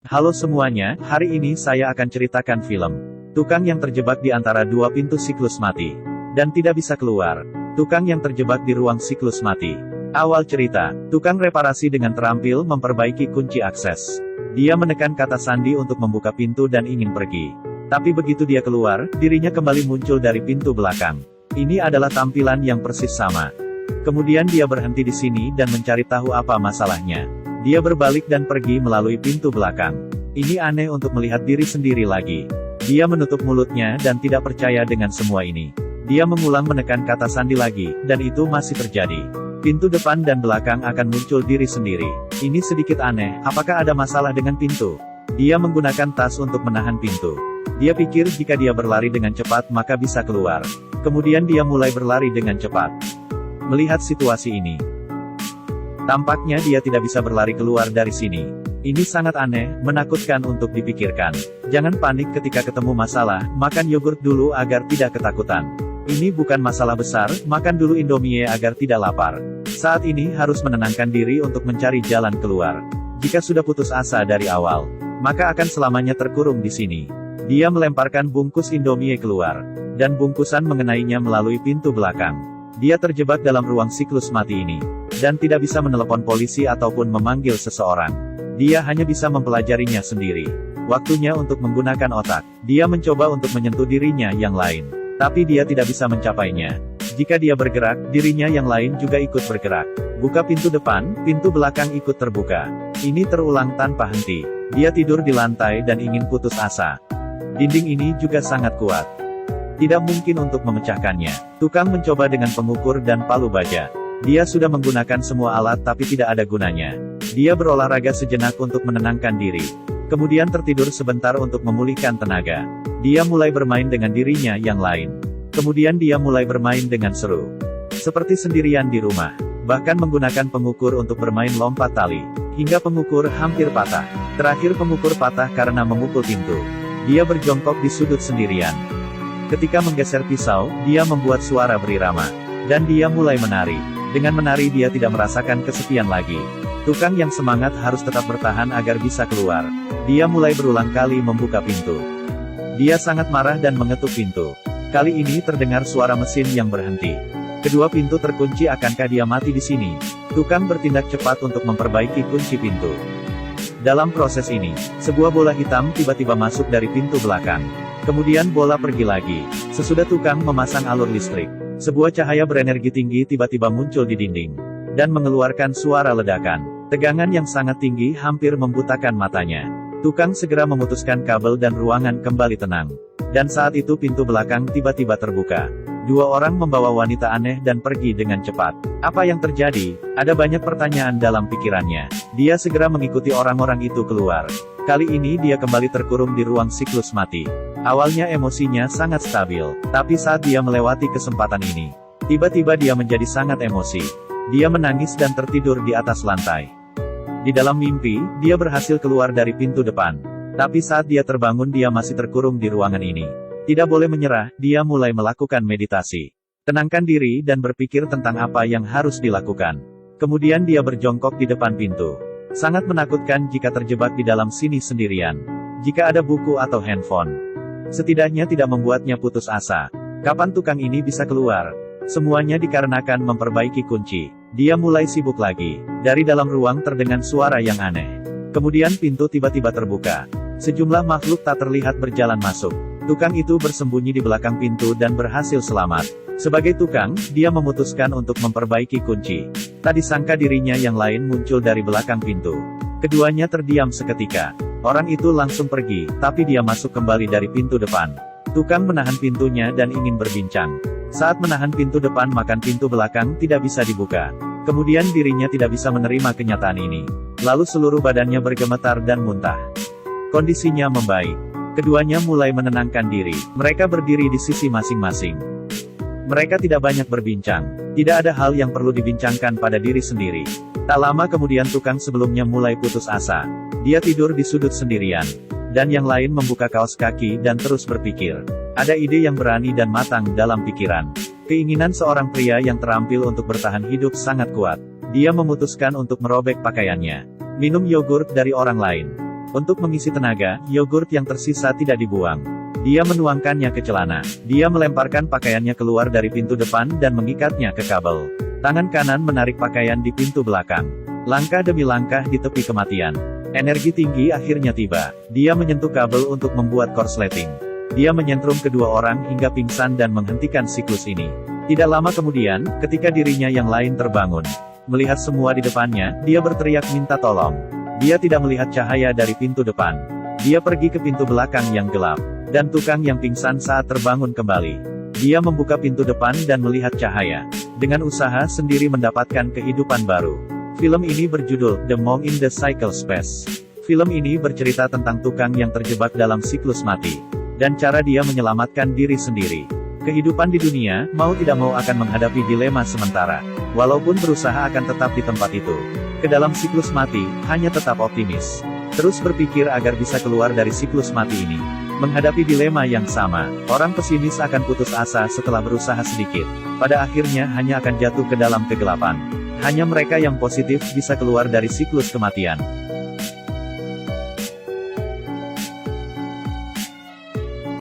Halo semuanya, hari ini saya akan ceritakan film Tukang yang terjebak di antara dua pintu siklus mati dan tidak bisa keluar. Tukang yang terjebak di ruang siklus mati. Awal cerita, tukang reparasi dengan terampil memperbaiki kunci akses. Dia menekan kata sandi untuk membuka pintu dan ingin pergi. Tapi begitu dia keluar, dirinya kembali muncul dari pintu belakang. Ini adalah tampilan yang persis sama. Kemudian dia berhenti di sini dan mencari tahu apa masalahnya. Dia berbalik dan pergi melalui pintu belakang. Ini aneh untuk melihat diri sendiri lagi. Dia menutup mulutnya dan tidak percaya dengan semua ini. Dia mengulang menekan kata sandi lagi, dan itu masih terjadi. Pintu depan dan belakang akan muncul diri sendiri. Ini sedikit aneh, apakah ada masalah dengan pintu? Dia menggunakan tas untuk menahan pintu. Dia pikir jika dia berlari dengan cepat maka bisa keluar. Kemudian dia mulai berlari dengan cepat. Melihat situasi ini, tampaknya dia tidak bisa berlari keluar dari sini. Ini sangat aneh, menakutkan untuk dipikirkan. Jangan panik ketika ketemu masalah, makan yogurt dulu agar tidak ketakutan. Ini bukan masalah besar, makan dulu Indomie agar tidak lapar. Saat ini harus menenangkan diri untuk mencari jalan keluar. Jika sudah putus asa dari awal, maka akan selamanya terkurung di sini. Dia melemparkan bungkus Indomie keluar, dan bungkusan mengenainya melalui pintu belakang. Dia terjebak dalam ruang siklus mati ini, dan tidak bisa menelepon polisi ataupun memanggil seseorang. Dia hanya bisa mempelajarinya sendiri. Waktunya untuk menggunakan otak. Dia mencoba untuk menyentuh dirinya yang lain, tapi dia tidak bisa mencapainya. Jika dia bergerak, dirinya yang lain juga ikut bergerak. Buka pintu depan, pintu belakang ikut terbuka. Ini terulang tanpa henti. Dia tidur di lantai dan ingin putus asa. Dinding ini juga sangat kuat. Tidak mungkin untuk memecahkannya. Tukang mencoba dengan pengukur dan palu baja. Dia sudah menggunakan semua alat tapi tidak ada gunanya. Dia berolahraga sejenak untuk menenangkan diri. Kemudian tertidur sebentar untuk memulihkan tenaga. Dia mulai bermain dengan dirinya yang lain. Kemudian dia mulai bermain dengan seru. Seperti sendirian di rumah. Bahkan menggunakan pengukur untuk bermain lompat tali. Hingga pengukur hampir patah. Terakhir pengukur patah karena memukul pintu. Dia berjongkok di sudut sendirian. Ketika menggeser pisau, dia membuat suara berirama. Dan dia mulai menari. Dengan menari dia tidak merasakan kesepian lagi. Tukang yang semangat harus tetap bertahan agar bisa keluar. Dia mulai berulang kali membuka pintu. Dia sangat marah dan mengetuk pintu. Kali ini terdengar suara mesin yang berhenti. Kedua pintu terkunci, akankah dia mati di sini? Tukang bertindak cepat untuk memperbaiki kunci pintu. Dalam proses ini, sebuah bola hitam tiba-tiba masuk dari pintu belakang. Kemudian bola pergi lagi. Sesudah tukang memasang alur listrik, sebuah cahaya berenergi tinggi tiba-tiba muncul di dinding, dan mengeluarkan suara ledakan. Tegangan yang sangat tinggi hampir membutakan matanya. Tukang segera memutuskan kabel dan ruangan kembali tenang. Dan saat itu pintu belakang tiba-tiba terbuka. Dua orang membawa wanita aneh dan pergi dengan cepat. Apa yang terjadi? Ada banyak pertanyaan dalam pikirannya. Dia segera mengikuti orang-orang itu keluar. Kali ini dia kembali terkurung di ruang siklus mati. Awalnya emosinya sangat stabil, tapi saat dia melewati kesempatan ini, tiba-tiba dia menjadi sangat emosi. Dia menangis dan tertidur di atas lantai. Di dalam mimpi, dia berhasil keluar dari pintu depan. Tapi saat dia terbangun dia masih terkurung di ruangan ini. Tidak boleh menyerah, dia mulai melakukan meditasi. Tenangkan diri dan berpikir tentang apa yang harus dilakukan. Kemudian dia berjongkok di depan pintu. Sangat menakutkan jika terjebak di dalam sini sendirian. Jika ada buku atau handphone, setidaknya tidak membuatnya putus asa. Kapan tukang ini bisa keluar? Semuanya dikarenakan memperbaiki kunci. Dia mulai sibuk lagi. Dari dalam ruang terdengar suara yang aneh. Kemudian pintu tiba-tiba terbuka. Sejumlah makhluk tak terlihat berjalan masuk. Tukang itu bersembunyi di belakang pintu dan berhasil selamat. Sebagai tukang, dia memutuskan untuk memperbaiki kunci. Tak disangka dirinya yang lain muncul dari belakang pintu. Keduanya terdiam seketika. Orang itu langsung pergi, tapi dia masuk kembali dari pintu depan. Tukang menahan pintunya dan ingin berbincang. Saat menahan pintu depan maka pintu belakang tidak bisa dibuka. Kemudian dirinya tidak bisa menerima kenyataan ini. Lalu seluruh badannya bergemetar dan muntah. Kondisinya membaik. Keduanya mulai menenangkan diri. Mereka berdiri di sisi masing-masing. Mereka tidak banyak berbincang. Tidak ada hal yang perlu dibincangkan pada diri sendiri. Tak lama kemudian tukang sebelumnya mulai putus asa. Dia tidur di sudut sendirian. Dan yang lain membuka kaos kaki dan terus berpikir. Ada ide yang berani dan matang dalam pikiran. Keinginan seorang pria yang terampil untuk bertahan hidup sangat kuat. Dia memutuskan untuk merobek pakaiannya. Minum yogurt dari orang lain. Untuk mengisi tenaga, yogurt yang tersisa tidak dibuang. Dia menuangkannya ke celana. Dia melemparkan pakaiannya keluar dari pintu depan dan mengikatnya ke kabel. Tangan kanan menarik pakaian di pintu belakang. Langkah demi langkah di tepi kematian. Energi tinggi akhirnya tiba. Dia menyentuh kabel untuk membuat korsleting. Dia menyentrum kedua orang hingga pingsan dan menghentikan siklus ini. Tidak lama kemudian, ketika dirinya yang lain terbangun, melihat semua di depannya, dia berteriak minta tolong. Dia tidak melihat cahaya dari pintu depan. Dia pergi ke pintu belakang yang gelap. Dan tukang yang pingsan saat terbangun kembali. Dia membuka pintu depan dan melihat cahaya. Dengan usaha sendiri mendapatkan kehidupan baru. Film ini berjudul The Monk in the Cycle Space. Film ini bercerita tentang tukang yang terjebak dalam siklus mati. Dan cara dia menyelamatkan diri sendiri. Kehidupan di dunia, mau tidak mau akan menghadapi dilema sementara. Walaupun berusaha akan tetap di tempat itu. Ke dalam siklus mati, hanya tetap optimis. Terus berpikir agar bisa keluar dari siklus mati ini. Menghadapi dilema yang sama, orang pesimis akan putus asa setelah berusaha sedikit. Pada akhirnya hanya akan jatuh ke dalam kegelapan. Hanya mereka yang positif bisa keluar dari siklus kematian.